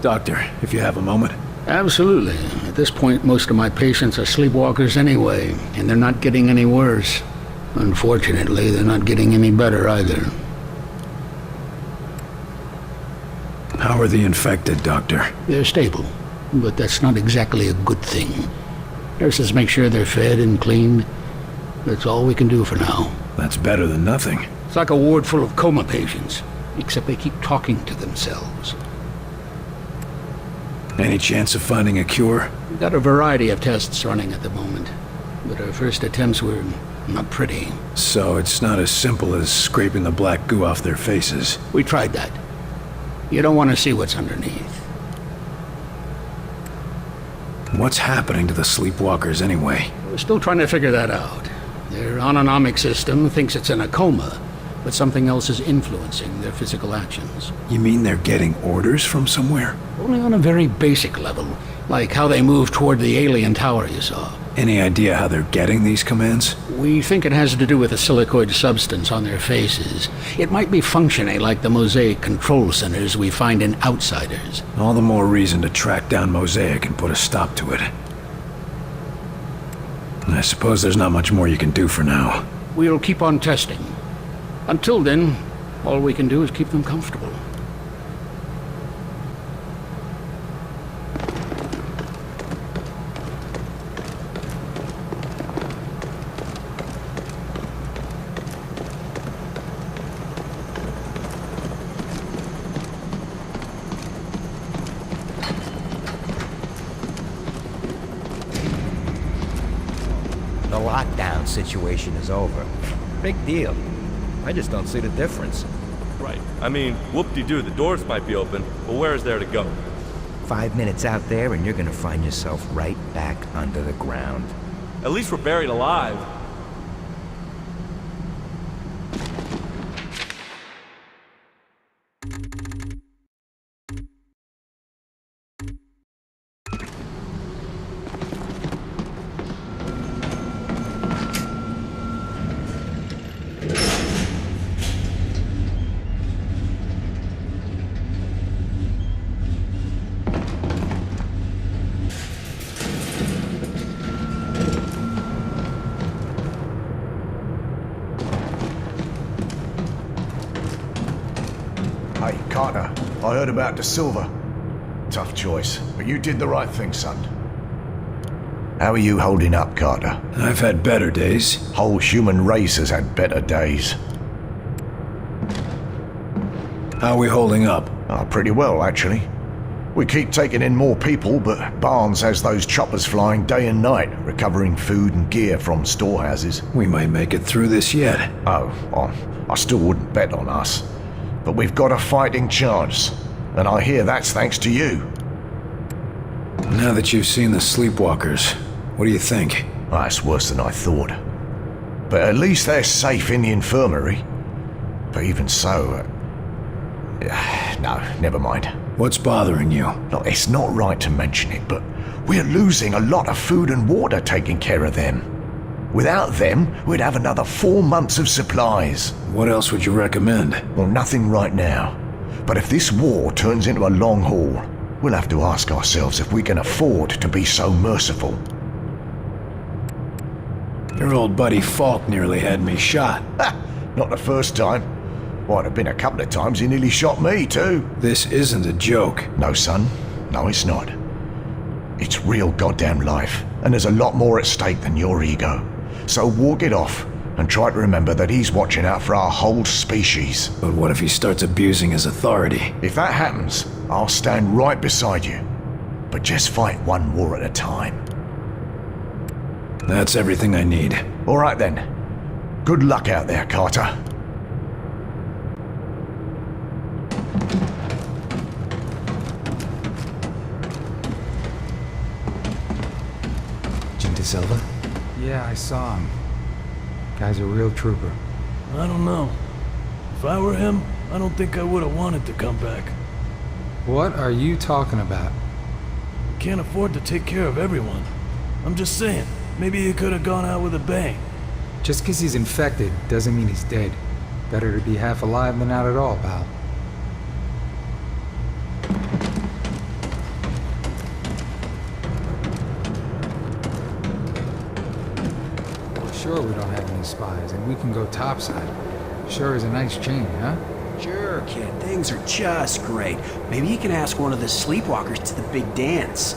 Doctor, if you have a moment. Absolutely. At this point, most of my patients are sleepwalkers anyway, and they're not getting any worse. Unfortunately, they're not getting any better either. How are the infected, Doctor? They're stable, but that's not exactly a good thing. Nurses make sure they're fed and cleaned. That's all we can do for now. That's better than nothing. It's like a ward full of coma patients, except they keep talking to themselves. Any chance of finding a cure? We've got a variety of tests running at the moment, but our first attempts were not pretty. So it's not as simple as scraping the black goo off their faces. We tried that. You don't want to see what's underneath. What's happening to the sleepwalkers anyway? We're still trying to figure that out. Their autonomic system thinks it's in a coma, but something else is influencing their physical actions. You mean they're getting orders from somewhere? Only on a very basic level, like how they move toward the alien tower you saw. Any idea how they're getting these commands? We think it has to do with the silicoid substance on their faces. It might be functioning like the Mosaic control centers we find in Outsiders. All the more reason to track down Mosaic and put a stop to it. I suppose there's not much more you can do for now. We'll keep on testing. Until then, all we can do is keep them comfortable. The lockdown situation is over. Big deal. I just don't see the difference. Right. I mean, whoop-de-doo, the doors might be open, but where is there to go? 5 minutes out there and you're gonna find yourself right back under the ground. At least we're buried alive. Hey, Carter, I heard about De Silva. Tough choice, but you did the right thing, son. How are you holding up, Carter? I've had better days. Whole human race has had better days. How are we holding up? Oh, pretty well, actually. We keep taking in more people, but Barnes has those choppers flying day and night, recovering food and gear from storehouses. We might make it through this yet. Oh, well, I still wouldn't bet on us. But we've got a fighting chance, and I hear that's thanks to you. Now that you've seen the sleepwalkers, what do you think? Well, that's worse than I thought. But at least they're safe in the infirmary. But even so... no, never mind. What's bothering you? Look, it's not right to mention it, but we're losing a lot of food and water taking care of them. Without them, we'd have another 4 months of supplies. What else would you recommend? Well, nothing right now. But if this war turns into a long haul, we'll have to ask ourselves if we can afford to be so merciful. Your old buddy Falk nearly had me shot. Ha! Not the first time. Why, it have been a couple of times he nearly shot me, too. This isn't a joke. No, son. No, it's not. It's real goddamn life, and there's a lot more at stake than your ego. So walk it off, and try to remember that he's watching out for our whole species. But what if he starts abusing his authority? If that happens, I'll stand right beside you. But just fight one war at a time. That's everything I need. All right then. Good luck out there, Carter. De Silva? Yeah, I saw him. Guy's a real trooper. I don't know. If I were him, I don't think I would have wanted to come back. What are you talking about? Can't afford to take care of everyone. I'm just saying, maybe he could have gone out with a bang. Just 'cause he's infected doesn't mean he's dead. Better to be half alive than not at all, pal. Sure we don't have any spies, and we can go topside. Sure is a nice chain, huh? Sure, kid. Things are just great. Maybe you can ask one of the sleepwalkers to the big dance.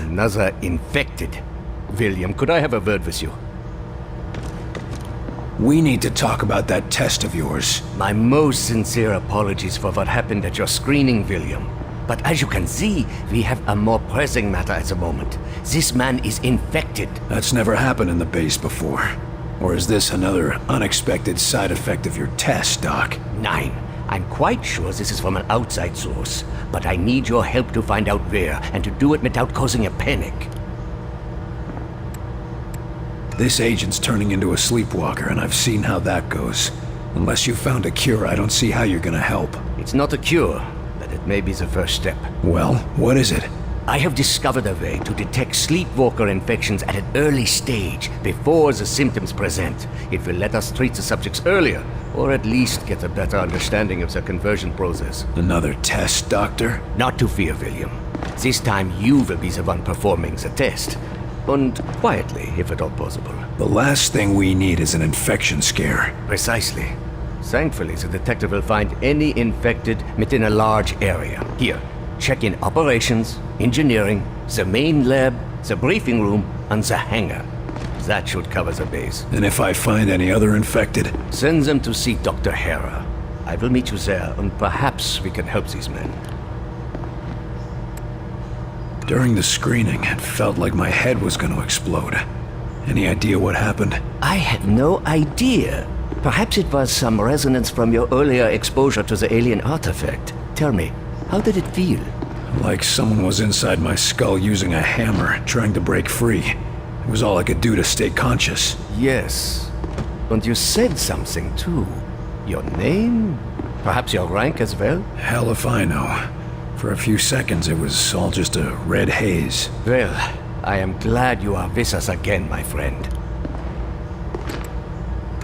Another infected. William, could I have a word with you? We need to talk about that test of yours. My most sincere apologies for what happened at your screening, William. But as you can see, we have a more pressing matter at the moment. This man is infected. That's never happened in the base before. Or is this another unexpected side effect of your test, Doc? Nine. I'm quite sure this is from an outside source, but I need your help to find out where, and to do it without causing a panic. This agent's turning into a sleepwalker, and I've seen how that goes. Unless you found a cure, I don't see how you're gonna help. It's not a cure, but it may be the first step. Well, what is it? I have discovered a way to detect sleepwalker infections at an early stage, before the symptoms present. It will let us treat the subjects earlier, or at least get a better understanding of the conversion process. Another test, Doctor? Not to fear, William. This time you will be the one performing the test. And quietly, if at all possible. The last thing we need is an infection scare. Precisely. Thankfully, the detective will find any infected within a large area. Here, check in operations, engineering, the main lab, the briefing room, and the hangar. That should cover the base. And if I find any other infected? Send them to see Dr. Hera. I will meet you there, and perhaps we can help these men. During the screening, it felt like my head was going to explode. Any idea what happened? I have no idea. Perhaps it was some resonance from your earlier exposure to the alien artifact. Tell me, how did it feel? Like someone was inside my skull using a hammer, trying to break free. It was all I could do to stay conscious. Yes. And you said something too. Your name? Perhaps your rank as well? Hell if I know. For a few seconds, it was all just a red haze. Well, I am glad you are with us again, my friend.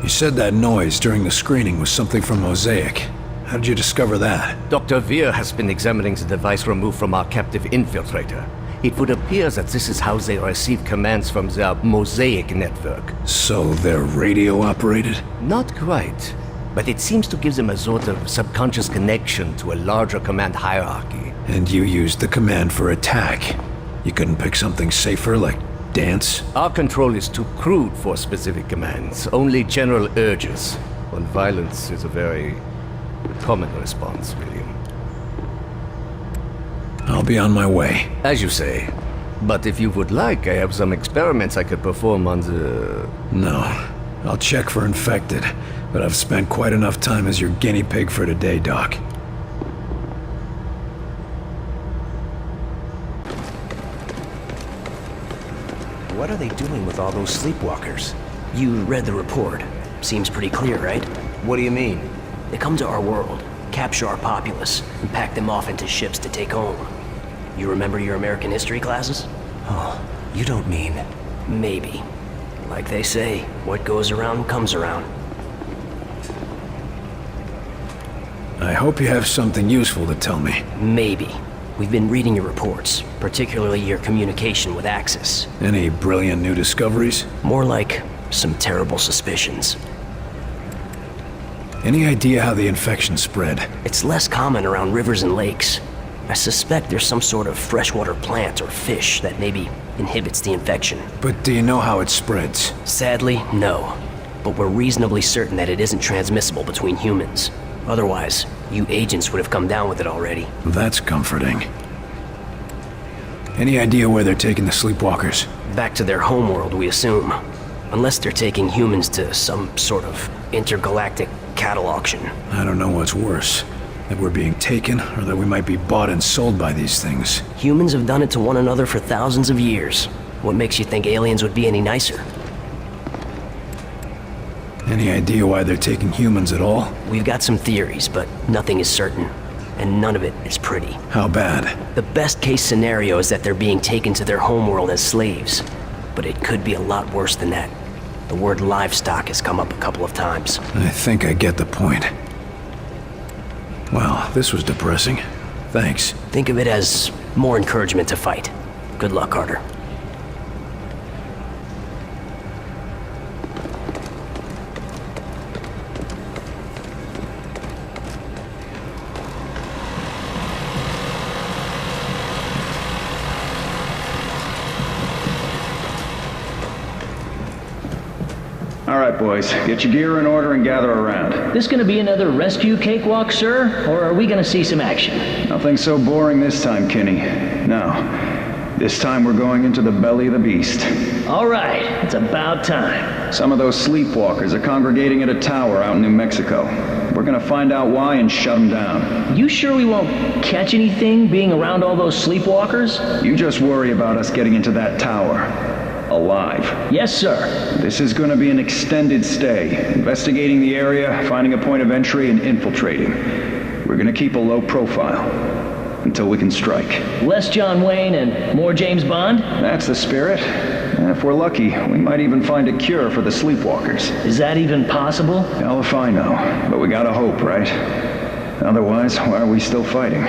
You said that noise during the screening was something from Mosaic. How did you discover that? Dr. Veer has been examining the device removed from our captive infiltrator. It would appear that this is how they receive commands from their Mosaic network. So they're radio operated? Not quite, but it seems to give them a sort of subconscious connection to a larger command hierarchy. And you used the command for attack. You couldn't pick something safer, like dance? Our control is too crude for specific commands, only general urges. And violence is a very common response, William. I'll be on my way. As you say. But if you would like, I have some experiments I could perform on the... No. I'll check for infected, but I've spent quite enough time as your guinea pig for today, Doc. What are they doing with all those sleepwalkers? You read the report. Seems pretty clear, right? What do you mean? They come to our world, capture our populace, and pack them off into ships to take home. You remember your American history classes? Oh, you don't mean... Maybe. Like they say, what goes around comes around. I hope you have something useful to tell me. Maybe. We've been reading your reports, particularly your communication with Axis. Any brilliant new discoveries? More like some terrible suspicions. Any idea how the infection spread? It's less common around rivers and lakes. I suspect there's some sort of freshwater plant or fish that maybe inhibits the infection. But do you know how it spreads? Sadly, no. But we're reasonably certain that it isn't transmissible between humans. Otherwise, you agents would have come down with it already. That's comforting. Any idea where they're taking the sleepwalkers? Back to their homeworld, we assume. Unless they're taking humans to some sort of intergalactic cattle auction. I don't know what's worse. That we're being taken, or that we might be bought and sold by these things. Humans have done it to one another for thousands of years. What makes you think aliens would be any nicer? Any idea why they're taking humans at all? We've got some theories, but nothing is certain. And none of it is pretty. How bad? The best case scenario is that they're being taken to their homeworld as slaves. but it could be a lot worse than that. The word livestock has come up a couple of times. I think I get the point. Well, this was depressing. Thanks. Think of it as more encouragement to fight. Good luck, Carter. All right, boys. Get your gear in order and gather around. This gonna be another rescue cakewalk, sir? Or are we gonna see some action? Nothing so boring this time, Kinney. No. This time we're going into the belly of the beast. All right, it's about time. Some of those sleepwalkers are congregating at a tower out in New Mexico. We're gonna find out why and shut them down. You sure we won't catch anything being around all those sleepwalkers? You just worry about us getting into that tower. Alive. Yes, sir. This is going to be an extended stay, investigating the area, finding a point of entry, and infiltrating. We're going to keep a low profile until we can strike. Less John Wayne and more James Bond? That's the spirit. And if we're lucky, we might even find a cure for the sleepwalkers. Is that even possible? Hell if I know, but we gotta hope, right? Otherwise, why are we still fighting?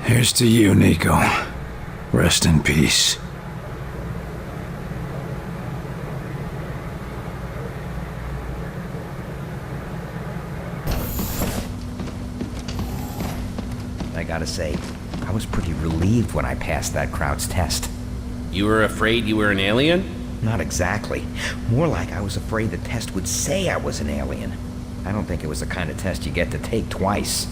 Here's to you, Nico. Rest in peace. I gotta say, I was pretty relieved when I passed that crowd's test. You were afraid you were an alien? Not exactly. More like I was afraid the test would say I was an alien. I don't think it was the kind of test you get to take twice.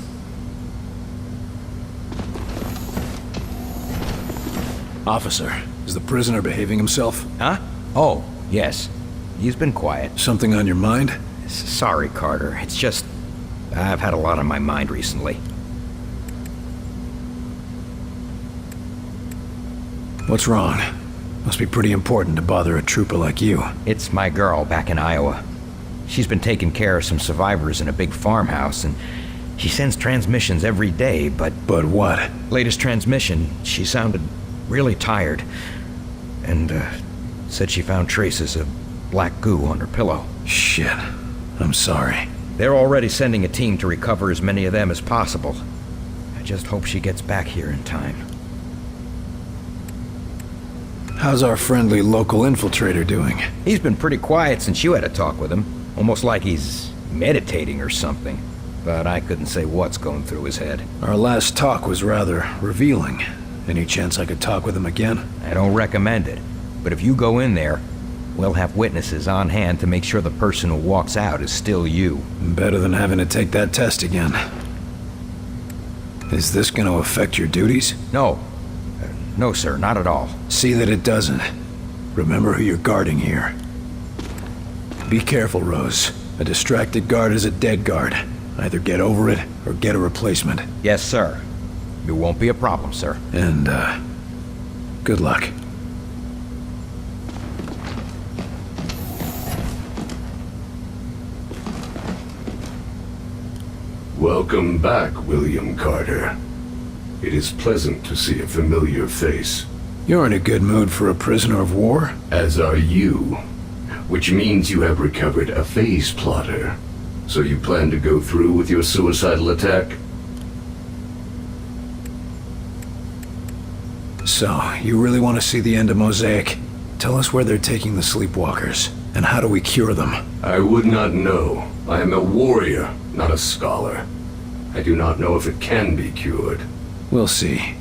Officer, is the prisoner behaving himself? Huh? Oh, yes. He's been quiet. Something on your mind? Sorry, Carter. It's just... I've had a lot on my mind recently. What's wrong? Must be pretty important to bother a trooper like you. It's my girl back in Iowa. She's been taking care of some survivors in a big farmhouse, and she sends transmissions every day, but... But what? Latest transmission, she sounded really tired, and said she found traces of black goo on her pillow. Shit. I'm sorry. They're already sending a team to recover as many of them as possible. I just hope she gets back here in time. How's our friendly local infiltrator doing? He's been pretty quiet since you had a talk with him. Almost like he's meditating or something. But I couldn't say what's going through his head. Our last talk was rather revealing. Any chance I could talk with him again? I don't recommend it. But if you go in there, we'll have witnesses on hand to make sure the person who walks out is still you. Better than having to take that test again. Is this going to affect your duties? No. No, sir, not at all. See that it doesn't. Remember who you're guarding here. Be careful, Rose. A distracted guard is a dead guard. Either get over it, or get a replacement. Yes, sir. It won't be a problem, sir. And, good luck. Welcome back, William Carter. It is pleasant to see a familiar face. You're in a good mood for a prisoner of war? As are you. Which means you have recovered a phase plotter. So you plan to go through with your suicidal attack? So, you really want to see the end of Mosaic? Tell us where they're taking the sleepwalkers, and how do we cure them? I would not know. I am a warrior, not a scholar. I do not know if it can be cured. We'll see.